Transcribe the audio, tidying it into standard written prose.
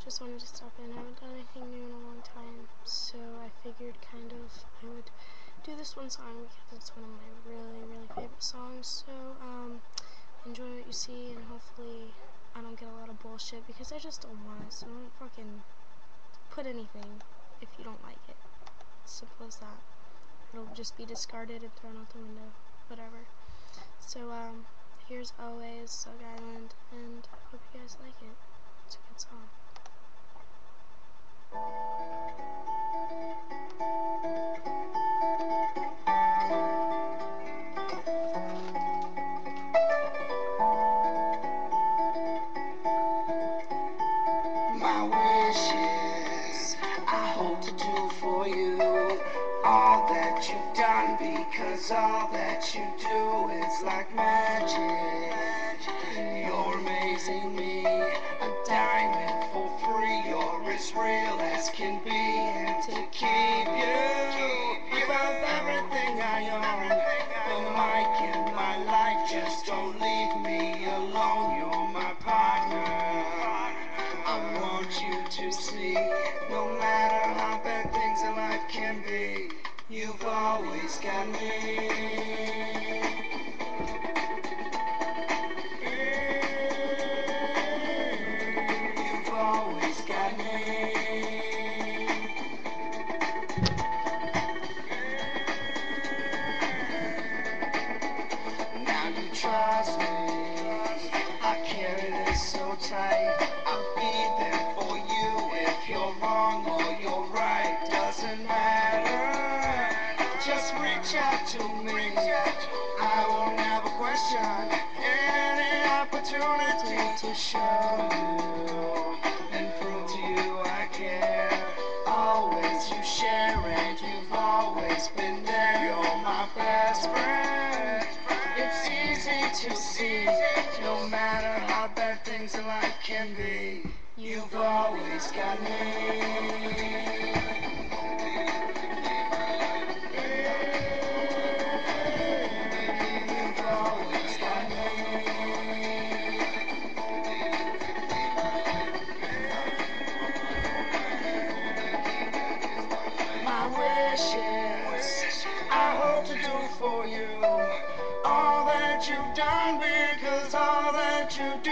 just wanted to stop in. I haven't done anything new in a long time, so I figured kind of I would do this one song because it's one of my really, really favorite songs. So, enjoy what you see, and hopefully I don't get a lot of bullshit because I just don't want it. So don't fucking put anything if you don't like it. Simple as that. It'll just be discarded and thrown out the window. Whatever. So, here's Always-Zug Izland, and I hope you guys like it. It's a good song. My wishes, I hope to do for you all that you've done, because all that you do is like magic. You're amazing me, a diamond for free. You're as real as can be, and to keep you, give up everything I own. The mic in my life, just don't leave me alone. You're my partner. I want you to see, no matter how bad things in life can be, you've always got me. You've always got me. Now you trust me, I carry this so tight. I'll be there for you if you're wrong or you're right. Doesn't matter, just reach out to me. I will never question any opportunity to show you and prove to you I care. Always you share, and you've always been there. You're my best friend. It's easy to see, no matter how bad things in life can be, you've always got me. You've always got me. My wishes, I hope to do for you all that you've done, because all that you do